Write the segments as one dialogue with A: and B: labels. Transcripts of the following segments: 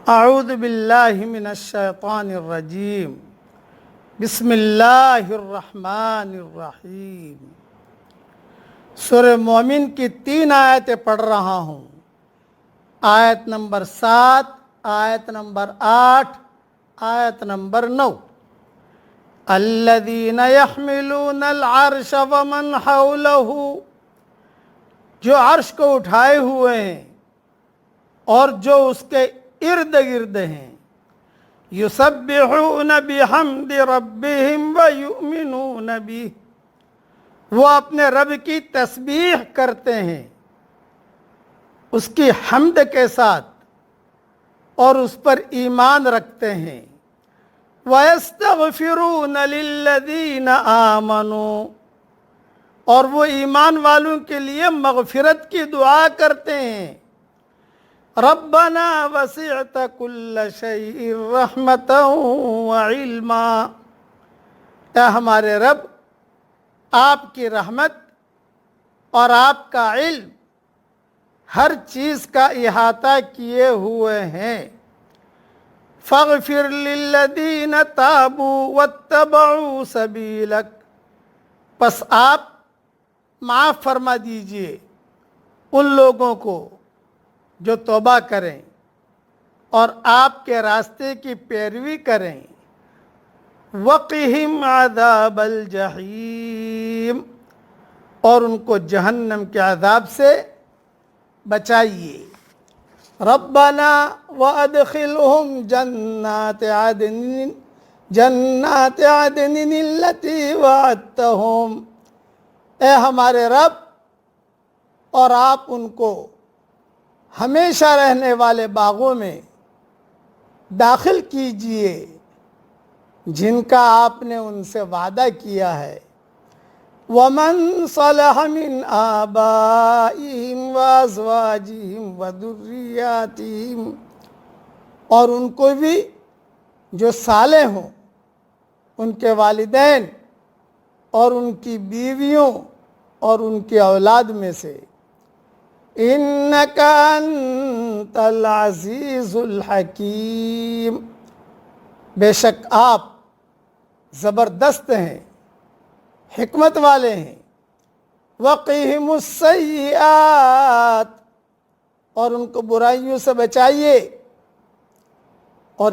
A: اعوذ باللہ من الشیطان الرجیم بسم اللہ الرحمن الرحیم۔ سورہ مومن کی 3 آیتیں پڑھ رہا ہوں۔ آیت نمبر 7، آیت نمبر 8، آیت نمبر 9۔ الذین یحملون العرش ومن حولہ، جو عرش کو اٹھائے ہوئے ہیں اور جو اس کے ارد گرد ہیں، یسبحون بحمد ربہم ویؤمنون بہ، وہ اپنے رب کی تسبیح کرتے ہیں اس کی حمد کے ساتھ اور اس پر ایمان رکھتے ہیں۔ وَيَسْتَغْفِرُونَ لِلَّذِينَ آمَنُوا، اور وہ ایمان والوں کے لیے مغفرت کی دعا کرتے ہیں۔ رَبَّنَا وَسِعْتَ كُلَّ شَيْءٍ رَحْمَةً وَعِلْمًا، اے ہمارے رب، آپ کی رحمت اور آپ کا علم ہر چیز کا احاطہ کیے ہوئے ہیں۔ فَاغْفِرْ لِلَّذِينَ تَابُوا وَاتَّبَعُوا سَبِيلَكَ، پس آپ معاف فرما دیجئے ان لوگوں کو جو توبہ کریں اور آپ کے راستے کی پیروی کریں۔ وَقِهِمْ عَذَابَ الْجَحِيمِ، اور ان کو جہنم کے عذاب سے بچائیے۔ رَبَّنَا وَأَدْخِلْهُمْ جَنَّاتِ عَدْنٍ الَّتِي وَعَدتَّهُمْ، اے ہمارے رب، اور آپ ان کو ہمیشہ رہنے والے باغوں میں داخل کیجئے جن کا آپ نے ان سے وعدہ کیا ہے۔ وَمَنْ صَلَحَ مِنْ آبَائِهِمْ وَأَزْوَاجِهِمْ وَذُرِّيَّاتِهِمْ، اور ان کو بھی جو صالح ہوں، ان کے والدین اور ان کی بیویوں اور ان کی اولاد میں سے۔ اِنَّكَ أَنْتَ الْعَزِيزُ الْحَكِيمُ، بے شک آپ زبردست ہیں، حکمت والے ہیں۔ وَقِهِمُ السَّيِّئَاتِ، اور ان کو برائیوں سے بچائیے۔ اور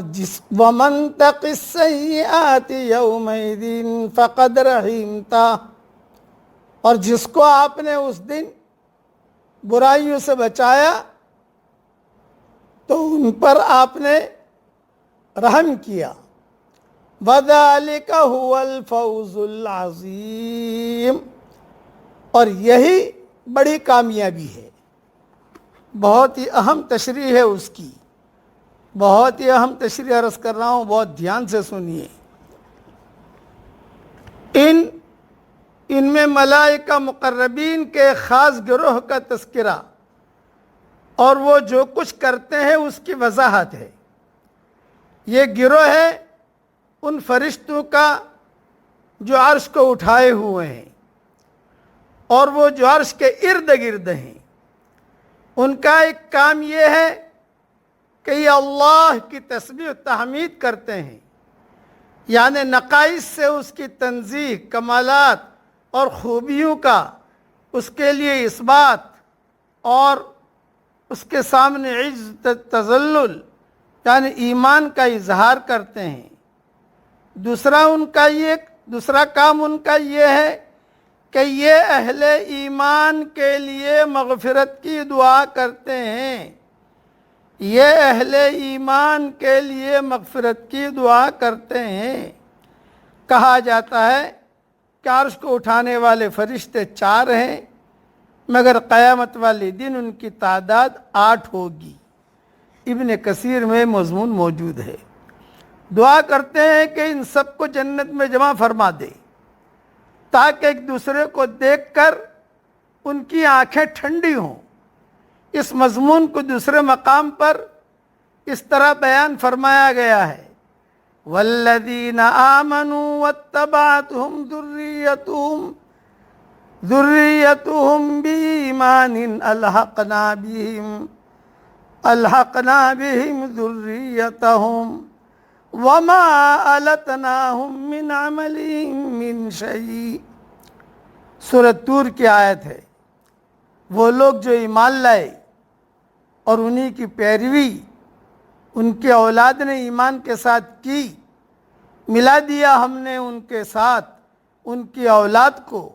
A: وَمَنْ تَقِ السَّيِّئَاتِ يَوْمَئِذٍ فَقَدْ رَحِمْتَهُ، اور جس کو آپ نے اس دن برائیوں سے بچایا تو ان پر آپ نے رحم کیا۔ وَذَلِكَ هُوَ الْفَوْزُ الْعَظِيمُ، اور یہی بڑی کامیابی ہے۔ بہت ہی اہم تشریح ہے اس کی، بہت ہی اہم تشریح عرض کر رہا ہوں، بہت دھیان سے سنیے۔ ان میں ملائکہ مقربین کے خاص گروہ کا تذکرہ اور وہ جو کچھ کرتے ہیں اس کی وضاحت ہے۔ یہ گروہ ہے ان فرشتوں کا جو عرش کو اٹھائے ہوئے ہیں اور وہ جو عرش کے ارد گرد ہیں۔ ان کا ایک کام یہ ہے کہ یہ اللہ کی تسبیح و تحمید کرتے ہیں، یعنی نقائص سے اس کی تنزیہ، کمالات اور خوبیوں کا اس کے لیے اثبات اور اس کے سامنے عجز تذلل یعنی ایمان کا اظہار کرتے ہیں۔ دوسرا کام ان کا یہ ہے کہ یہ اہل ایمان کے لیے مغفرت کی دعا کرتے ہیں۔ یہ اہل ایمان کے لیے مغفرت کی دعا کرتے ہیں۔ کہا جاتا ہے کہ عرش کو اٹھانے والے فرشتے 4 ہیں، مگر قیامت والے دن ان کی تعداد 8 ہوگی۔ ابن کثیر میں مضمون موجود ہے۔ دعا کرتے ہیں کہ ان سب کو جنت میں جمع فرما دے تاکہ ایک دوسرے کو دیکھ کر ان کی آنکھیں ٹھنڈی ہوں۔ اس مضمون کو دوسرے مقام پر اس طرح بیان فرمایا گیا ہے: وَالَّذِينَ آمَنُوا وَاتَّبَعَتْهُمْ ذُرِّيَّتُهُمْ بِإِيمَانٍ أَلْحَقْنَا بِهِمْ الحقنا بہم ذریتہم وما علتناہم من عملہم من شیء۔ سورۃ طور کی آیت ہے۔ وہ لوگ جو ایمان لائے اور انہی کی پیروی ان کے اولاد نے ایمان کے ساتھ کی، ملا دیا ہم نے ان کے ساتھ ان کی اولاد کو،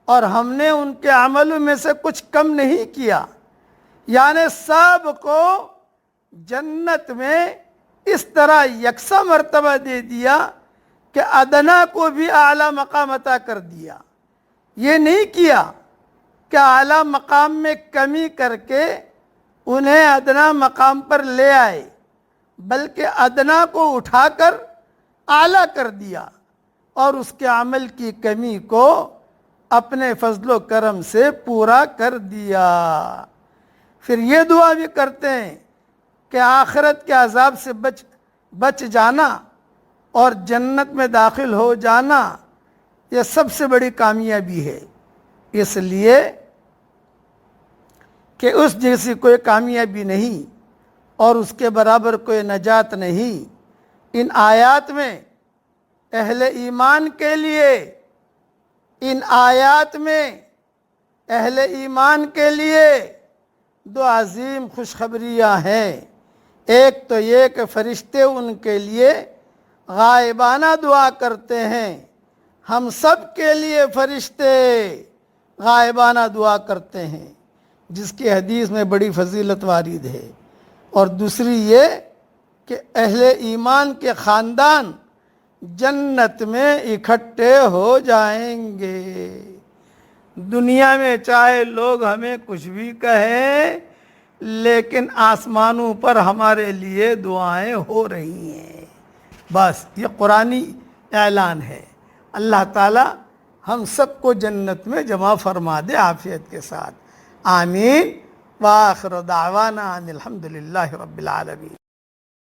A: اور ہم نے ان کے عملوں میں سے کچھ کم نہیں کیا، یعنی سب کو جنت میں اس طرح یکساں مرتبہ دے دیا کہ ادنا کو بھی اعلیٰ مقام عطا کر دیا۔ یہ نہیں کیا کہ اعلیٰ مقام میں کمی کر کے انہیں ادنا مقام پر لے آئے، بلکہ ادنا کو اٹھا کر اعلیٰ کر دیا اور اس کے عمل کی کمی کو اپنے فضل و کرم سے پورا کر دیا۔ پھر یہ دعا بھی کرتے ہیں کہ آخرت کے عذاب سے بچ جانا اور جنت میں داخل ہو جانا یہ سب سے بڑی کامیابی ہے، اس لیے کہ اس جیسی کوئی کامیابی نہیں اور اس کے برابر کوئی نجات نہیں۔ ان آیات میں اہل ایمان کے لیے اہل ایمان کے لیے دو عظیم خوشخبریاں ہیں۔ ایک تو یہ کہ فرشتے ان کے لیے غائبانہ دعا کرتے ہیں، ہم سب کے لیے فرشتے غائبانہ دعا کرتے ہیں، جس کی حدیث میں بڑی فضیلت وارد ہے۔ اور دوسری یہ کہ اہل ایمان کے خاندان جنت میں اکٹھے ہو جائیں گے۔ دنیا میں چاہے لوگ ہمیں کچھ بھی کہیں، لیکن آسمانوں پر ہمارے لیے دعائیں ہو رہی ہیں۔ بس یہ قرآنی اعلان ہے۔ اللہ تعالی ہم سب کو جنت میں جمع فرما دے عافیت کے ساتھ، آمین۔ وآخر دعوانا ان الحمد للہ رب العالمین۔